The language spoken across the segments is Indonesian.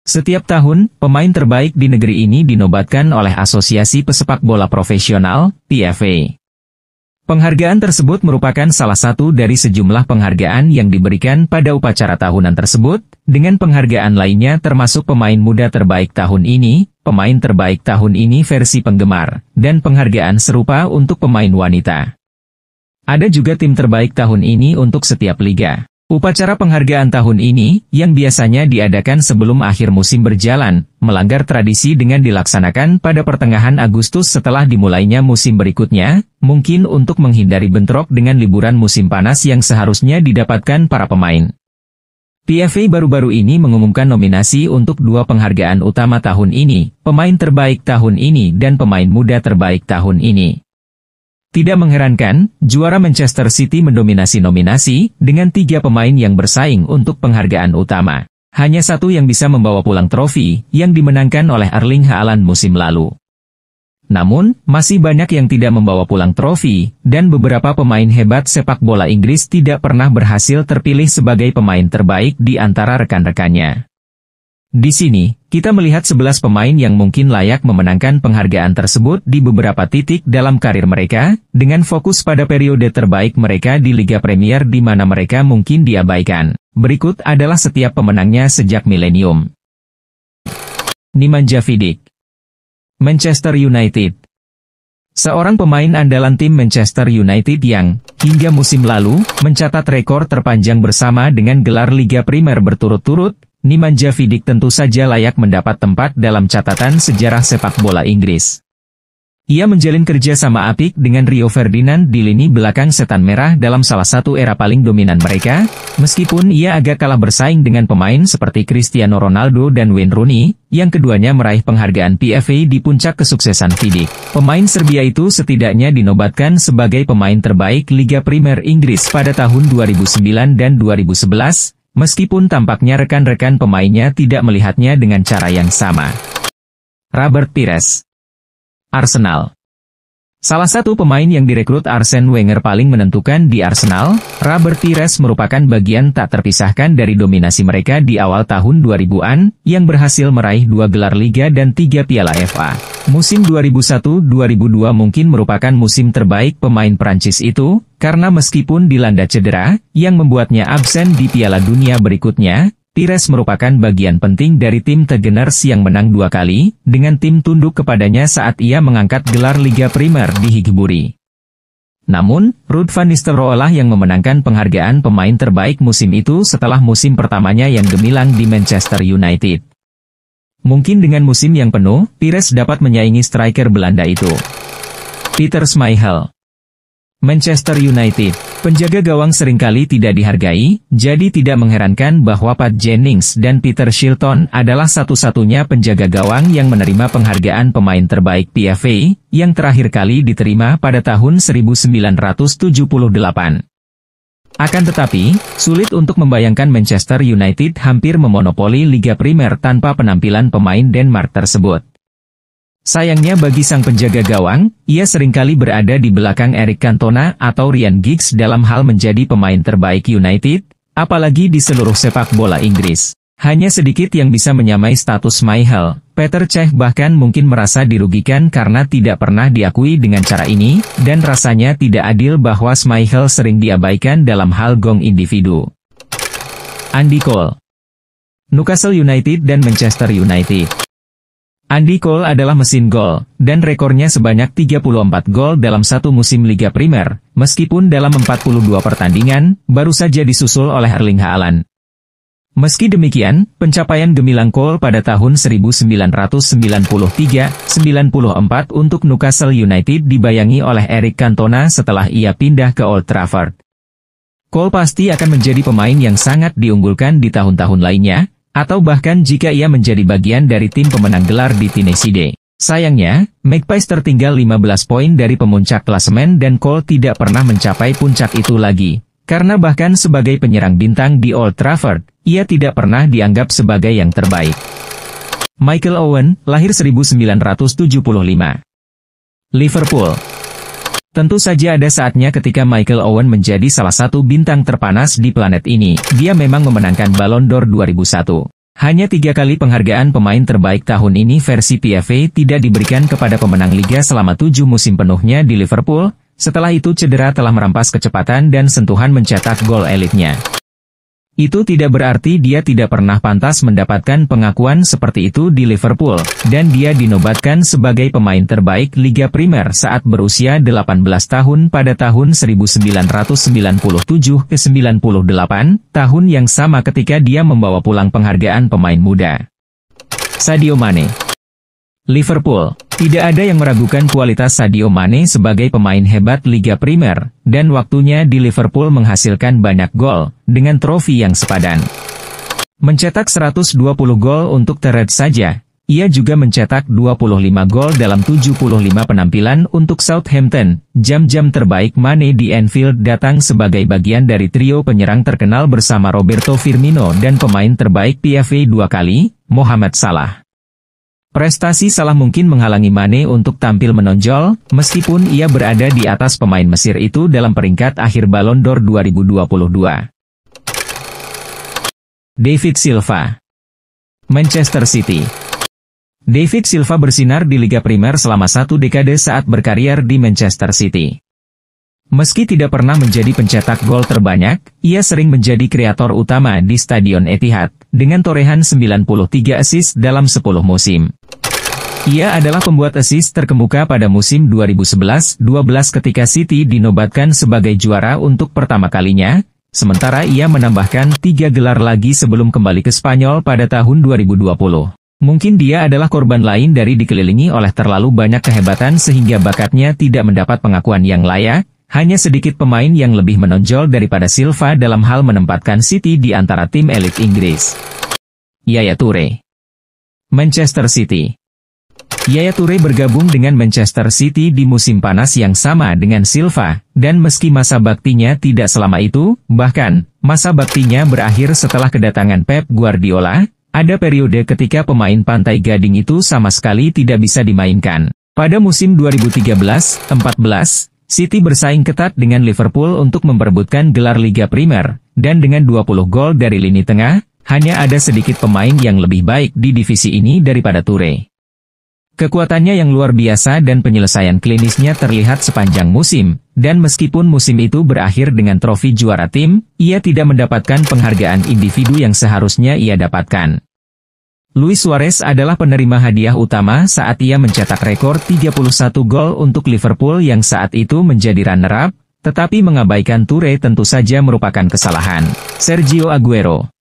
Setiap tahun, pemain terbaik di negeri ini dinobatkan oleh Asosiasi Pesepak Bola Profesional, PFA. Penghargaan tersebut merupakan salah satu dari sejumlah penghargaan yang diberikan pada upacara tahunan tersebut, dengan penghargaan lainnya termasuk pemain muda terbaik tahun ini, pemain terbaik tahun ini versi penggemar, dan penghargaan serupa untuk pemain wanita. Ada juga tim terbaik tahun ini untuk setiap liga. Upacara penghargaan tahun ini, yang biasanya diadakan sebelum akhir musim berjalan, melanggar tradisi dengan dilaksanakan pada pertengahan Agustus setelah dimulainya musim berikutnya, mungkin untuk menghindari bentrok dengan liburan musim panas yang seharusnya didapatkan para pemain. PFA baru-baru ini mengumumkan nominasi untuk dua penghargaan utama tahun ini, pemain terbaik tahun ini dan pemain muda terbaik tahun ini. Tidak mengherankan, juara Manchester City mendominasi nominasi, dengan 3 pemain yang bersaing untuk penghargaan utama. Hanya satu yang bisa membawa pulang trofi, yang dimenangkan oleh Erling Haaland musim lalu. Namun, masih banyak yang tidak membawa pulang trofi, dan beberapa pemain hebat sepak bola Inggris tidak pernah berhasil terpilih sebagai pemain terbaik di antara rekan-rekannya. Di sini, kita melihat 11 pemain yang mungkin layak memenangkan penghargaan tersebut di beberapa titik dalam karir mereka, dengan fokus pada periode terbaik mereka di Liga Premier di mana mereka mungkin diabaikan. Berikut adalah setiap pemenangnya sejak milenium. Nemanja Vidic, Manchester United. Seorang pemain andalan tim Manchester United yang, hingga musim lalu, mencatat rekor terpanjang bersama dengan gelar Liga Primer berturut-turut, Nemanja Vidic tentu saja layak mendapat tempat dalam catatan sejarah sepak bola Inggris. Ia menjalin kerja sama apik dengan Rio Ferdinand di lini belakang setan merah dalam salah satu era paling dominan mereka, meskipun ia agak kalah bersaing dengan pemain seperti Cristiano Ronaldo dan Wayne Rooney, yang keduanya meraih penghargaan PFA di puncak kesuksesan Vidic. Pemain Serbia itu setidaknya dinobatkan sebagai pemain terbaik Liga Primer Inggris pada tahun 2009 dan 2011, meskipun tampaknya rekan-rekan pemainnya tidak melihatnya dengan cara yang sama. Robert Pires, Arsenal. Salah satu pemain yang direkrut Arsene Wenger paling menentukan di Arsenal, Robert Pires merupakan bagian tak terpisahkan dari dominasi mereka di awal tahun 2000-an, yang berhasil meraih 2 gelar Liga dan 3 Piala FA. Musim 2001-2002 mungkin merupakan musim terbaik pemain Prancis itu, karena meskipun dilanda cedera, yang membuatnya absen di Piala Dunia berikutnya, Pires merupakan bagian penting dari tim The Gunners yang menang 2 kali, dengan tim tunduk kepadanya saat ia mengangkat gelar Liga Primer di Highbury. Namun, Ruud van Nistelrooy lah yang memenangkan penghargaan pemain terbaik musim itu setelah musim pertamanya yang gemilang di Manchester United. Mungkin dengan musim yang penuh, Pires dapat menyaingi striker Belanda itu. Peter Schmeichel, Manchester United. Penjaga gawang seringkali tidak dihargai, jadi tidak mengherankan bahwa Pat Jennings dan Peter Shilton adalah satu-satunya penjaga gawang yang menerima penghargaan pemain terbaik PFA, yang terakhir kali diterima pada tahun 1978. Akan tetapi, sulit untuk membayangkan Manchester United hampir memonopoli Liga Primer tanpa penampilan pemain Denmark tersebut. Sayangnya bagi sang penjaga gawang, ia seringkali berada di belakang Eric Cantona atau Ryan Giggs dalam hal menjadi pemain terbaik United, apalagi di seluruh sepak bola Inggris. Hanya sedikit yang bisa menyamai status Schmeichel. Peter Cech bahkan mungkin merasa dirugikan karena tidak pernah diakui dengan cara ini, dan rasanya tidak adil bahwa Schmeichel sering diabaikan dalam hal gong individu. Andy Cole, Newcastle United dan Manchester United. Andy Cole adalah mesin gol, dan rekornya sebanyak 34 gol dalam satu musim Liga Primer, meskipun dalam 42 pertandingan, baru saja disusul oleh Erling Haaland. Meski demikian, pencapaian gemilang Cole pada tahun 1993-94 untuk Newcastle United dibayangi oleh Eric Cantona setelah ia pindah ke Old Trafford. Cole pasti akan menjadi pemain yang sangat diunggulkan di tahun-tahun lainnya, atau bahkan jika ia menjadi bagian dari tim pemenang gelar di Tyneside. Sayangnya, Magpies tertinggal 15 poin dari pemuncak klasemen dan Cole tidak pernah mencapai puncak itu lagi. Karena bahkan sebagai penyerang bintang di Old Trafford, ia tidak pernah dianggap sebagai yang terbaik. Michael Owen, lahir 1975. Liverpool. Tentu saja ada saatnya ketika Michael Owen menjadi salah satu bintang terpanas di planet ini. Dia memang memenangkan Ballon d'Or 2001. Hanya 3 kali penghargaan pemain terbaik tahun ini versi PFA tidak diberikan kepada pemenang Liga selama 7 musim penuhnya di Liverpool, setelah itu cedera telah merampas kecepatan dan sentuhan mencetak gol elitnya. Itu tidak berarti dia tidak pernah pantas mendapatkan pengakuan seperti itu di Liverpool, dan dia dinobatkan sebagai pemain terbaik Liga Primer saat berusia 18 tahun pada tahun 1997-98, tahun yang sama ketika dia membawa pulang penghargaan pemain muda. Sadio Mane. Liverpool. Tidak ada yang meragukan kualitas Sadio Mane sebagai pemain hebat Liga Primer, dan waktunya di Liverpool menghasilkan banyak gol, dengan trofi yang sepadan. Mencetak 120 gol untuk The Reds saja, ia juga mencetak 25 gol dalam 75 penampilan untuk Southampton. Jam-jam terbaik Mane di Anfield datang sebagai bagian dari trio penyerang terkenal bersama Roberto Firmino dan pemain terbaik PFA 2 kali, Mohamed Salah. Prestasi Salah mungkin menghalangi Mane untuk tampil menonjol, meskipun ia berada di atas pemain Mesir itu dalam peringkat akhir Ballon d'Or 2022. David Silva. Manchester City. David Silva bersinar di Liga Primer selama 1 dekade saat berkarier di Manchester City. Meski tidak pernah menjadi pencetak gol terbanyak, ia sering menjadi kreator utama di Stadion Etihad, dengan torehan 93 assist dalam 10 musim. Ia adalah pembuat assist terkemuka pada musim 2011-12 ketika City dinobatkan sebagai juara untuk pertama kalinya, sementara ia menambahkan 3 gelar lagi sebelum kembali ke Spanyol pada tahun 2020. Mungkin dia adalah korban lain dari dikelilingi oleh terlalu banyak kehebatan sehingga bakatnya tidak mendapat pengakuan yang layak. Hanya sedikit pemain yang lebih menonjol daripada Silva dalam hal menempatkan City di antara tim elit Inggris. Yaya Toure. Manchester City. Yaya Toure bergabung dengan Manchester City di musim panas yang sama dengan Silva, dan meski masa baktinya tidak selama itu, bahkan, masa baktinya berakhir setelah kedatangan Pep Guardiola, ada periode ketika pemain Pantai Gading itu sama sekali tidak bisa dimainkan. Pada musim 2013-14, City bersaing ketat dengan Liverpool untuk memperebutkan gelar Liga Primer, dan dengan 20 gol dari lini tengah, hanya ada sedikit pemain yang lebih baik di divisi ini daripada Toure. Kekuatannya yang luar biasa dan penyelesaian klinisnya terlihat sepanjang musim, dan meskipun musim itu berakhir dengan trofi juara tim, ia tidak mendapatkan penghargaan individu yang seharusnya ia dapatkan. Luis Suarez adalah penerima hadiah utama saat ia mencetak rekor 31 gol untuk Liverpool yang saat itu menjadi runner-up, tetapi mengabaikan Toure tentu saja merupakan kesalahan. Sergio Aguero.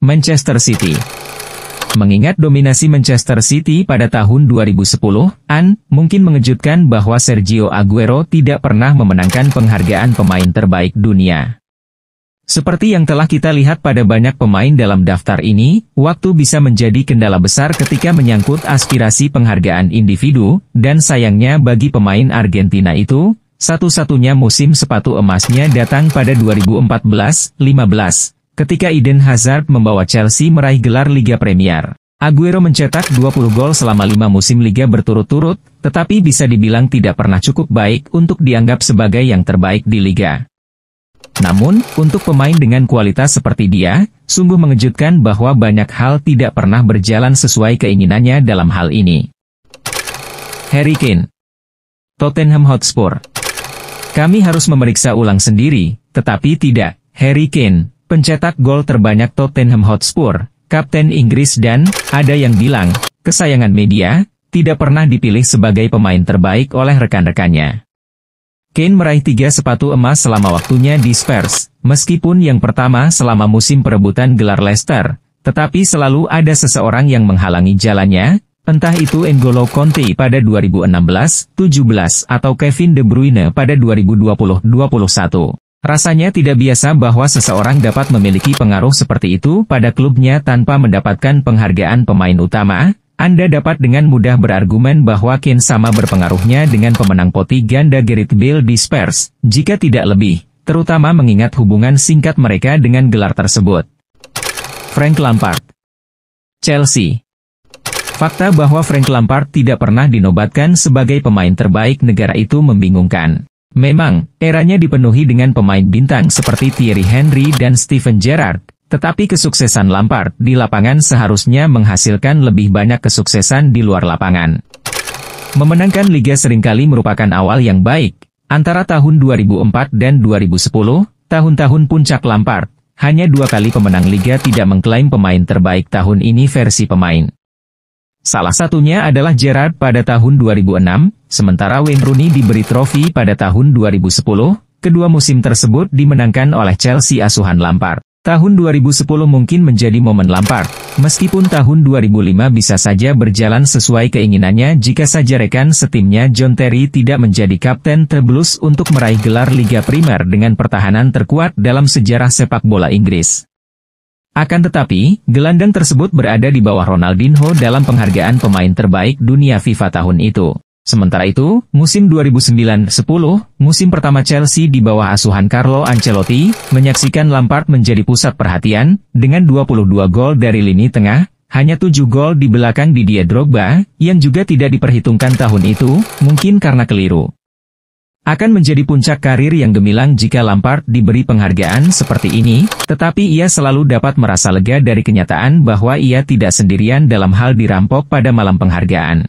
Manchester City. Mengingat dominasi Manchester City pada tahun 2010-an, mungkin mengejutkan bahwa Sergio Aguero tidak pernah memenangkan penghargaan pemain terbaik dunia. Seperti yang telah kita lihat pada banyak pemain dalam daftar ini, waktu bisa menjadi kendala besar ketika menyangkut aspirasi penghargaan individu, dan sayangnya bagi pemain Argentina itu, satu-satunya musim sepatu emasnya datang pada 2014-15, ketika Eden Hazard membawa Chelsea meraih gelar Liga Premier. Aguero mencetak 20 gol selama 5 musim Liga berturut-turut, tetapi bisa dibilang tidak pernah cukup baik untuk dianggap sebagai yang terbaik di Liga. Namun, untuk pemain dengan kualitas seperti dia, sungguh mengejutkan bahwa banyak hal tidak pernah berjalan sesuai keinginannya dalam hal ini. Harry Kane. Tottenham Hotspur. Kami harus memeriksa ulang sendiri, tetapi tidak. Harry Kane, pencetak gol terbanyak Tottenham Hotspur, kapten Inggris dan, ada yang bilang, kesayangan media, tidak pernah dipilih sebagai pemain terbaik oleh rekan-rekannya. Kane meraih 3 sepatu emas selama waktunya di Spurs, meskipun yang pertama selama musim perebutan gelar Leicester, tetapi selalu ada seseorang yang menghalangi jalannya, entah itu N'Golo Kanté pada 2016-17 atau Kevin De Bruyne pada 2020-21. Rasanya tidak biasa bahwa seseorang dapat memiliki pengaruh seperti itu pada klubnya tanpa mendapatkan penghargaan pemain utama. Anda dapat dengan mudah berargumen bahwa Kane sama berpengaruhnya dengan pemenang poti ganda Gareth Bale di Spurs, jika tidak lebih, terutama mengingat hubungan singkat mereka dengan gelar tersebut. Frank Lampard. Chelsea. Fakta bahwa Frank Lampard tidak pernah dinobatkan sebagai pemain terbaik negara itu membingungkan. Memang, eranya dipenuhi dengan pemain bintang seperti Thierry Henry dan Steven Gerrard, Tetapi kesuksesan Lampard di lapangan seharusnya menghasilkan lebih banyak kesuksesan di luar lapangan. Memenangkan Liga seringkali merupakan awal yang baik. Antara tahun 2004 dan 2010, tahun-tahun puncak Lampard, hanya 2 kali pemenang Liga tidak mengklaim pemain terbaik tahun ini versi pemain. Salah satunya adalah Gerrard pada tahun 2006, sementara Wayne Rooney diberi trofi pada tahun 2010, kedua musim tersebut dimenangkan oleh Chelsea asuhan Lampard. Tahun 2010 mungkin menjadi momen Lampard, meskipun tahun 2005 bisa saja berjalan sesuai keinginannya jika saja rekan setimnya John Terry tidak menjadi kapten The Blues untuk meraih gelar Liga Primer dengan pertahanan terkuat dalam sejarah sepak bola Inggris. Akan tetapi, gelandang tersebut berada di bawah Ronaldinho dalam penghargaan pemain terbaik dunia FIFA tahun itu. Sementara itu, musim 2009-10, musim pertama Chelsea di bawah asuhan Carlo Ancelotti, menyaksikan Lampard menjadi pusat perhatian, dengan 22 gol dari lini tengah, hanya 7 gol di belakang Didier Drogba, yang juga tidak diperhitungkan tahun itu, mungkin karena keliru. Akan menjadi puncak karir yang gemilang jika Lampard diberi penghargaan seperti ini, tetapi ia selalu dapat merasa lega dari kenyataan bahwa ia tidak sendirian dalam hal dirampok pada malam penghargaan.